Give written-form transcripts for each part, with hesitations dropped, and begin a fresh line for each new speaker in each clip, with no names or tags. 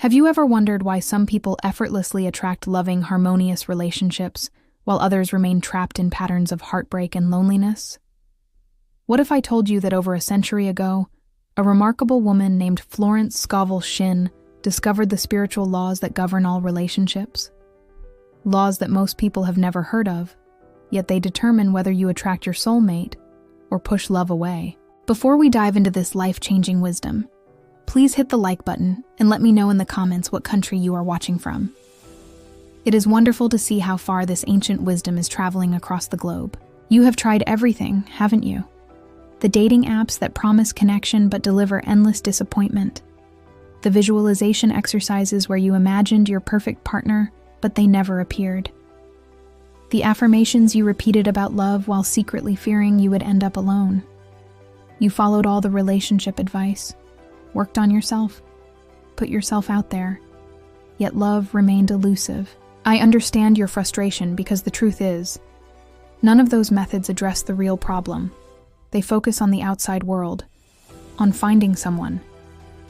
Have you ever wondered why some people effortlessly attract loving, harmonious relationships, while others remain trapped in patterns of heartbreak and loneliness? What if I told you that over a century ago, a remarkable woman named Florence Scovel Shinn discovered the spiritual laws that govern all relationships? Laws that most people have never heard of, yet they determine whether you attract your soulmate or push love away. Before we dive into this life-changing wisdom, please hit the like button and let me know in the comments what country you are watching from. It is wonderful to see how far this ancient wisdom is traveling across the globe. You have tried everything, haven't you? The dating apps that promise connection but deliver endless disappointment. The visualization exercises where you imagined your perfect partner, but they never appeared. The affirmations you repeated about love while secretly fearing you would end up alone. You followed all the relationship advice, worked on yourself, put yourself out there, yet love remained elusive. I understand your frustration because the truth is, none of those methods address the real problem. They focus on the outside world, on finding someone,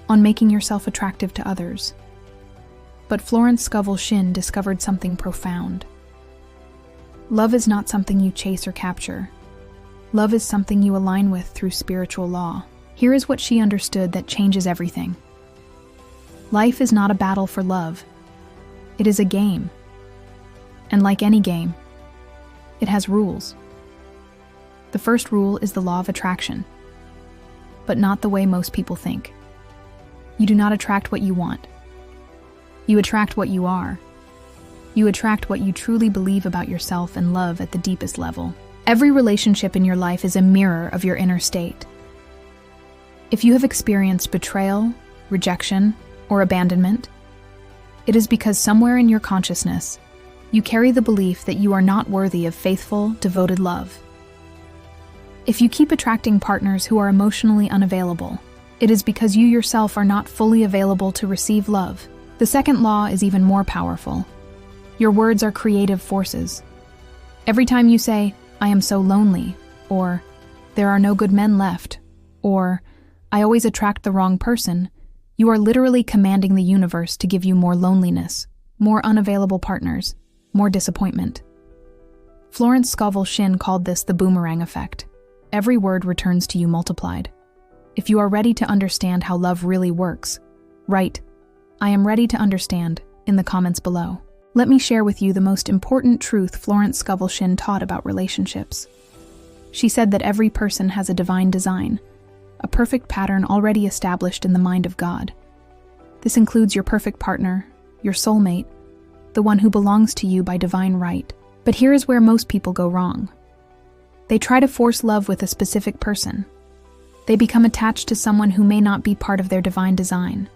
on making yourself attractive to others. But Florence Scovel Shinn discovered something profound. Love is not something you chase or capture. Love is something you align with through spiritual law. Here is what she understood that changes everything. Life is not a battle for love. It is a game. And like any game, it has rules. The first rule is the law of attraction, but not the way most people think. You do not attract what you want. You attract what you are. You attract what you truly believe about yourself and love at the deepest level. Every relationship in your life is a mirror of your inner state. If you have experienced betrayal, rejection, or abandonment, it is because somewhere in your consciousness, you carry the belief that you are not worthy of faithful, devoted love. If you keep attracting partners who are emotionally unavailable, it is because you yourself are not fully available to receive love. The second law is even more powerful. Your words are creative forces. Every time you say, "I am so lonely," or "there are no good men left," or "I always attract the wrong person," you are literally commanding the universe to give you more loneliness, more unavailable partners, more disappointment. Florence Scovel Shinn called this the boomerang effect. Every word returns to you multiplied. If you are ready to understand how love really works, write, "I am ready to understand," in the comments below. Let me share with you the most important truth Florence Scovel Shinn taught about relationships. She said that every person has a divine design, a perfect pattern already established in the mind of God. This includes your perfect partner, your soulmate, the one who belongs to you by divine right. But here is where most people go wrong. They try to force love with a specific person. They become attached to someone who may not be part of their divine design.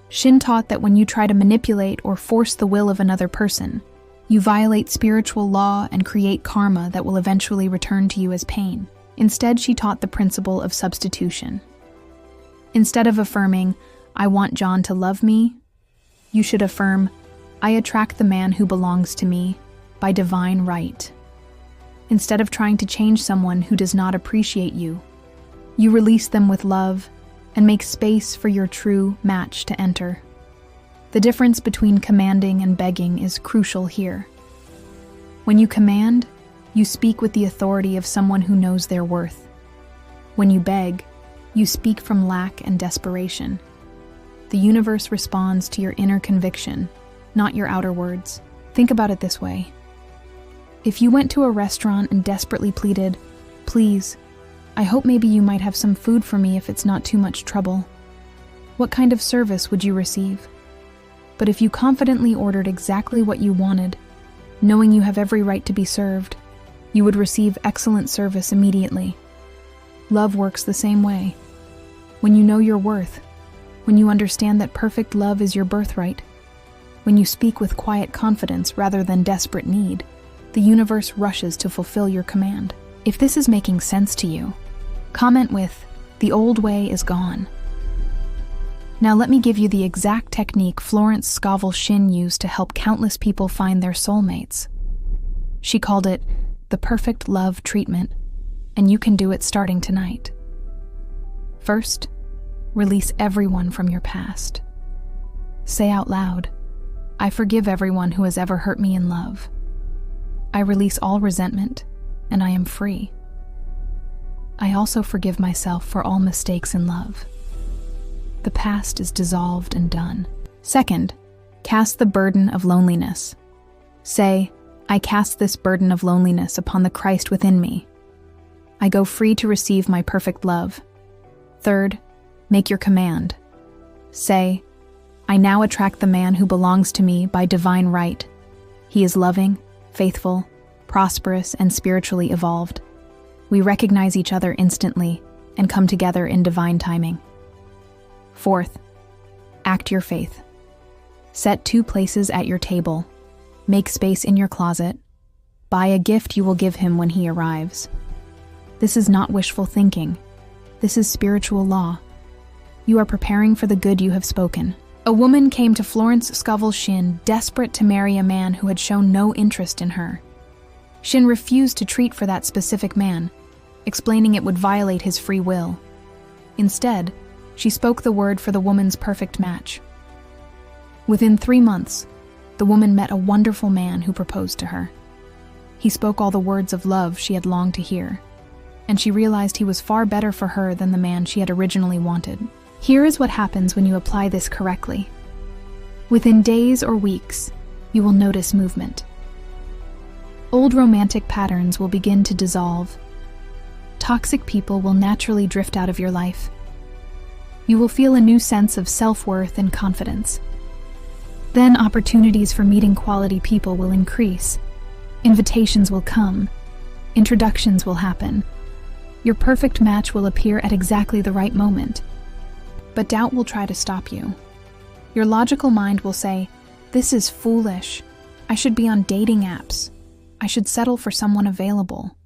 Shinn taught that when you try to manipulate or force the will of another person, you violate spiritual law and create karma that will eventually return to you as pain. Instead, she taught the principle of substitution. Instead of affirming, "I want John to love me," you should affirm, "I attract the man who belongs to me by divine right." Instead of trying to change someone who does not appreciate you, you release them with love and make space for your true match to enter. The difference between commanding and begging is crucial here. When you command, you speak with the authority of someone who knows their worth. When you beg, you speak from lack and desperation. The universe responds to your inner conviction, not your outer words. Think about it this way. If you went to a restaurant and desperately pleaded, "Please, I hope maybe you might have some food for me if it's not too much trouble," what kind of service would you receive? But if you confidently ordered exactly what you wanted, knowing you have every right to be served, you would receive excellent service immediately. Love works the same way. When you know your worth, when you understand that perfect love is your birthright, when you speak with quiet confidence rather than desperate need, the universe rushes to fulfill your command. If this is making sense to you, comment with, "The old way is gone." Now let me give you the exact technique Florence Scovel Shinn used to help countless people find their soulmates. She called it the perfect love treatment, and you can do it starting tonight. First, release everyone from your past. Say out loud, I forgive everyone who has ever hurt me in love. I release all resentment, and I am free. I also forgive myself for all mistakes in love. The past is dissolved and done. Second, cast the burden of loneliness. Say, I cast this burden of loneliness upon the Christ within me. I go free to receive my perfect love. Third, make your command. Say, I now attract the man who belongs to me by divine right. He is loving, faithful, prosperous, and spiritually evolved. We recognize each other instantly and come together in divine timing. Fourth, act your faith. Set 2 places at your table. Make space in your closet. Buy a gift you will give him when he arrives. This is not wishful thinking. This is spiritual law. You are preparing for the good you have spoken. A woman came to Florence Scovel Shinn, desperate to marry a man who had shown no interest in her. Shinn refused to treat for that specific man, explaining it would violate his free will. Instead, she spoke the word for the woman's perfect match. Within 3 months, the woman met a wonderful man who proposed to her. He spoke all the words of love she had longed to hear, and she realized he was far better for her than the man she had originally wanted. Here is what happens when you apply this correctly. Within days or weeks, you will notice movement. Old romantic patterns will begin to dissolve. Toxic people will naturally drift out of your life. You will feel a new sense of self-worth and confidence. Then opportunities for meeting quality people will increase. Invitations will come. Introductions will happen. Your perfect match will appear at exactly the right moment. But doubt will try to stop you. Your logical mind will say, this is foolish. I should be on dating apps. I should settle for someone available.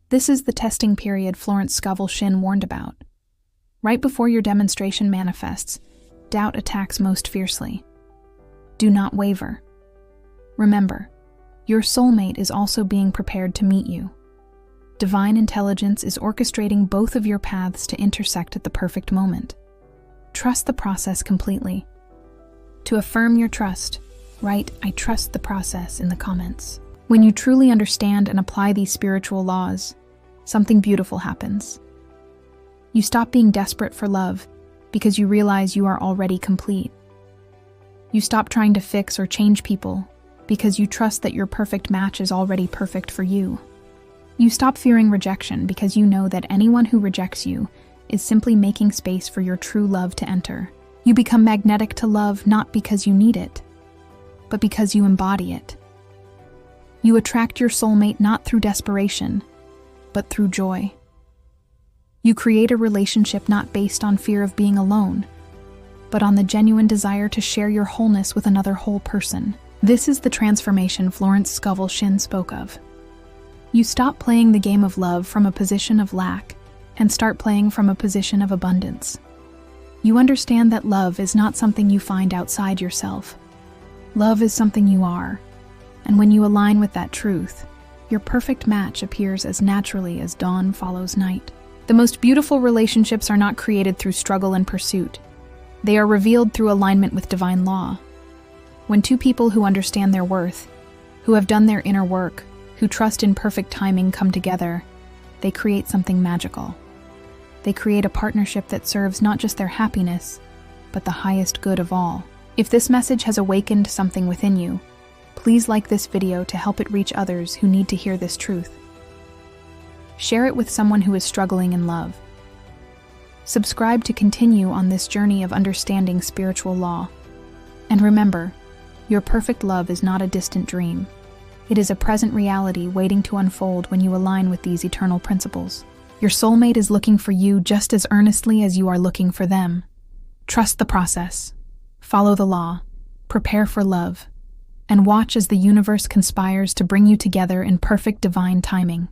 This is the testing period Florence Scovel Shinn warned about. Right before your demonstration manifests, doubt attacks most fiercely. Do not waver. Remember, your soulmate is also being prepared to meet you. Divine intelligence is orchestrating both of your paths to intersect at the perfect moment. Trust the process completely. To affirm your trust, write, I trust the process in the comments. When you truly understand and apply these spiritual laws, something beautiful happens. You stop being desperate for love because you realize you are already complete. You stop trying to fix or change people because you trust that your perfect match is already perfect for you. You stop fearing rejection because you know that anyone who rejects you is simply making space for your true love to enter. You become magnetic to love not because you need it, but because you embody it. You attract your soulmate not through desperation, but through joy. You create a relationship not based on fear of being alone, but on the genuine desire to share your wholeness with another whole person. This is the transformation Florence Scovel Shinn spoke of. You stop playing the game of love from a position of lack and start playing from a position of abundance. You understand that love is not something you find outside yourself. Love is something you are, and when you align with that truth, your perfect match appears as naturally as dawn follows night. The most beautiful relationships are not created through struggle and pursuit. They are revealed through alignment with divine law. When 2 people who understand their worth, who have done their inner work, who trust in perfect timing come together, they create something magical. They create a partnership that serves not just their happiness, but the highest good of all. If this message has awakened something within you, please like this video to help it reach others who need to hear this truth. Share it with someone who is struggling in love. Subscribe to continue on this journey of understanding spiritual law. And remember, your perfect love is not a distant dream. It is a present reality waiting to unfold when you align with these eternal principles. Your soulmate is looking for you just as earnestly as you are looking for them. Trust the process. Follow the law. Prepare for love. And watch as the universe conspires to bring you together in perfect divine timing.